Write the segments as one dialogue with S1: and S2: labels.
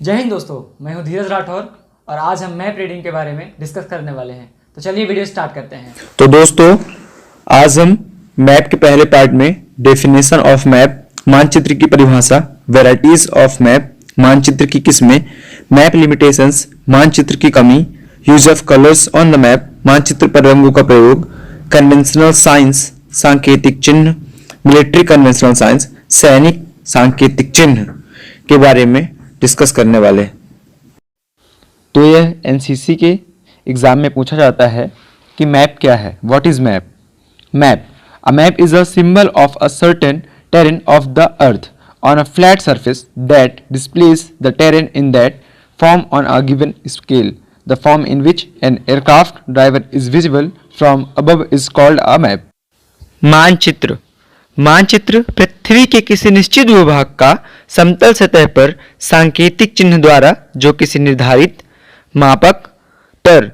S1: जय हिंद दोस्तों, मैं हूं धीरज राठौर और आज हम मैप रीडिंग के बारे में डिस्कस करने वाले हैं। तो चलिए वीडियो स्टार्ट करते हैं।
S2: तो दोस्तों, आज हम मैप के पहले पार्ट में डेफिनेशन ऑफ मैप, मानचित्र की परिभाषा, वैरायटीज ऑफ मैप, मानचित्र की किस्में, मैप लिमिटेशंस, मानचित्र की कमी, use of colours on the map, मानचित्र पर रंगों का प्रयोग, कन्वेंशनल साइंस, सांकेतिक चिन्ह, मिलिट्री कन्वेंशनल साइंस, सैनिक सांकेतिक चिन्ह के बारे में डिस्कस करने वाले हैं। तो यह एनसीसी के एग्जाम में पूछा जाता है कि मैप क्या है। What is map? Map, a map is a symbol of a certain terrain of the earth on a flat surface that displays the terrain in that form on a given scale. The form in which an aircraft driver is visible from above is called a map. मानचित्र, मानचित्र पृथ्वी के किसी निश्चित भूभाग का समतल सतह पर सांकेतिक चिन्ह द्वारा जो किसी निर्धारित मापक पर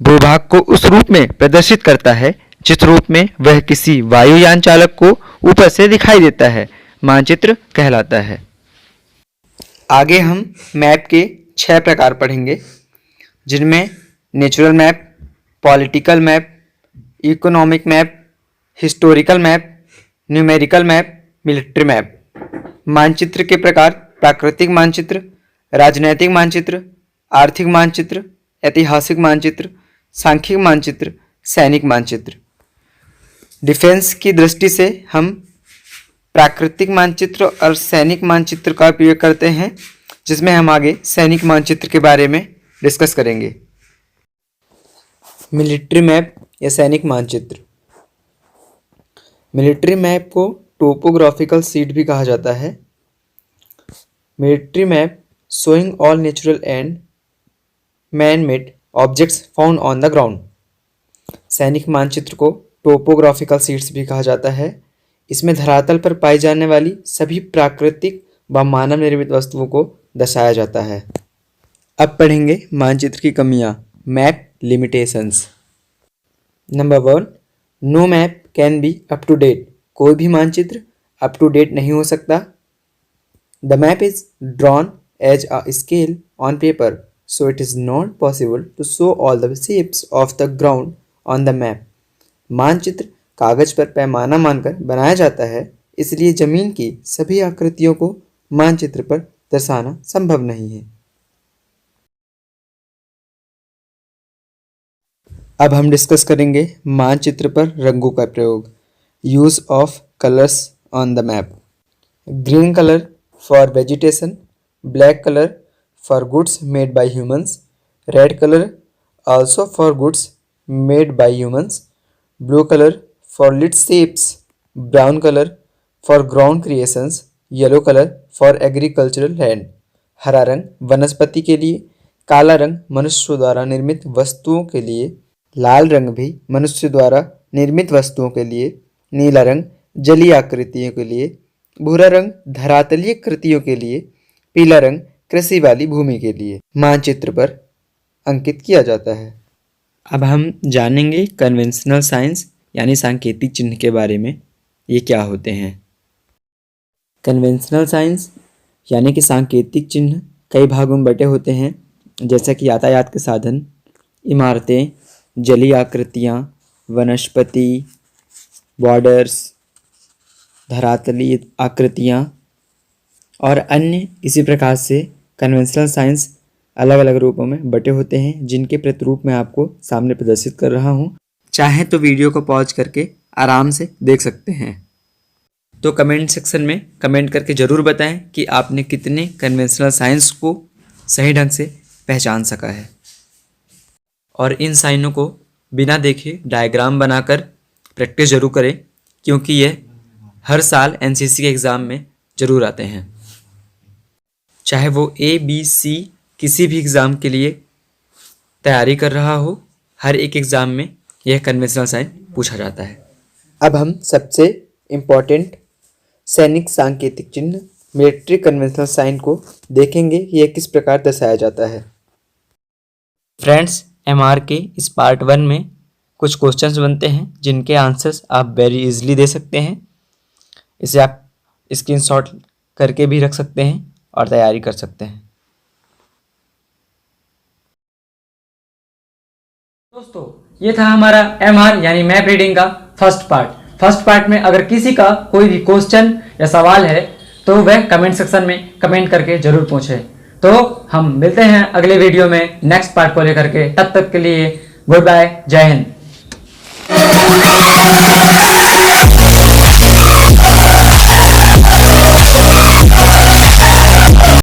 S2: भूभाग को उस रूप में प्रदर्शित करता है जिस रूप में वह किसी वायुयान चालक को ऊपर से दिखाई देता है, मानचित्र कहलाता है। आगे हम मैप के 6 प्रकार पढ़ेंगे, जिनमें natural map, political map, economic map, historical map, numerical map, military map. मानचित्र के प्रकार: प्राकृतिक मानचित्र, राजनैतिक मानचित्र, आर्थिक मानचित्र, ऐतिहासिक मानचित्र, सांख्यिक मानचित्र, सैनिक मानचित्र। डिफेंस की दृष्टि से हम प्राकृतिक मानचित्र और सैनिक मानचित्र का उपयोग करते हैं, जिसमें हम आगे सैनिक मानचित्र के बारे में डिस्कस करेंगे। मिलिट्री मैप या सैनिक मानचित्र। मिलिट्री मैप को टोपोग्राफिकल सीट भी कहा जाता है। Military map showing all natural and man made objects found on the ground. सैनिक मानचित्र को टोपोग्राफिकल सीट्स भी कहा जाता है। इसमें धरातल पर पाई जाने वाली सभी प्राकृतिक व मानव निर्मित वस्तुओं को दर्शाया जाता है। अब पढ़ेंगे मानचित्र की कमियां, map limitations. Number 1, no map can be up to date. कोई भी मानचित्र अप टू डेट नहीं हो सकता। The map is drawn as a scale on paper, so it is not possible to show all the shapes of the ground on the map. मानचित्र कागज पर पैमाना मानकर बनाया जाता है, इसलिए जमीन की सभी आकृतियों को मानचित्र पर दर्शाना संभव नहीं है। अब हम डिस्कस करेंगे मानचित्र पर रंगों का प्रयोग, use of colours on the map. Green colour for vegetation, black colour for goods made by humans, red color also for goods made by humans, blue color for lit shapes, brown color for ground creations, yellow color for agricultural land। हरा रंग वनस्पति के लिए, काला रंग मनुष्य द्वारा निर्मित वस्तुओं के लिए, लाल रंग भी मनुष्य द्वारा निर्मित वस्तुओं के लिए, नीला रंग जलीय आकृतियों के लिए, भूरा रंग धरातलीय कृतियों के लिए, पीला रंग कृषि वाली भूमि के लिए मानचित्र पर अंकित किया जाता है। अब हम जानेंगे कन्वेंशनल साइंस यानी सांकेतिक चिन्ह के बारे में। ये क्या होते हैं? कन्वेंशनल साइंस यानी कि सांकेतिक चिन्ह कई भागों में बटे होते हैं, जैसा कि यातायात के साधन, इमारतें, जलीय आकृतियाँ, वनस्पति, बॉर्डर्स, धरातलीय आकृतियाँ और अन्य इसी प्रकार से कन्वेंशनल साइंस अलग अलग रूपों में बटे होते हैं, जिनके प्रतिरूप मैं आपको सामने प्रदर्शित कर रहा हूं। चाहे तो वीडियो को पॉज करके आराम से देख सकते हैं। तो कमेंट सेक्शन में कमेंट करके ज़रूर बताएं कि आपने कितने कन्वेंशनल साइंस को सही ढंग से पहचान सका है। और इन साइनों को बिना देखे डायग्राम बनाकर प्रैक्टिस जरूर करें, क्योंकि यह हर साल एनसीसी के एग्ज़ाम में ज़रूर आते हैं। चाहे वो ABC किसी भी एग्ज़ाम के लिए तैयारी कर रहा हो, हर एक एग्ज़ाम में यह कन्वेंशनल साइन पूछा जाता है। अब हम सबसे इम्पॉर्टेंट सैनिक सांकेतिक चिन्ह मिलिट्री कन्वेंशनल साइन को देखेंगे कि यह किस प्रकार दर्शाया जाता है। फ्रेंड्स, MR के इस पार्ट 1 में कुछ क्वेश्चंस बनते हैं, जिनके आंसर्स आप वेरी इजीली दे सकते हैं। इसे आप स्क्रीनशॉट करके भी रख सकते हैं और तैयारी कर सकते हैं।
S1: दोस्तों ये था हमारा MR यानी मैप रीडिंग का फर्स्ट पार्ट में अगर किसी का कोई भी क्वेश्चन या सवाल है तो वह कमेंट सेक्शन में कमेंट करके जरूर पूछे। तो हम मिलते हैं अगले वीडियो में नेक्स्ट पार्ट को लेकर के। तब तक के लिए गुड बाय, जय हिंद।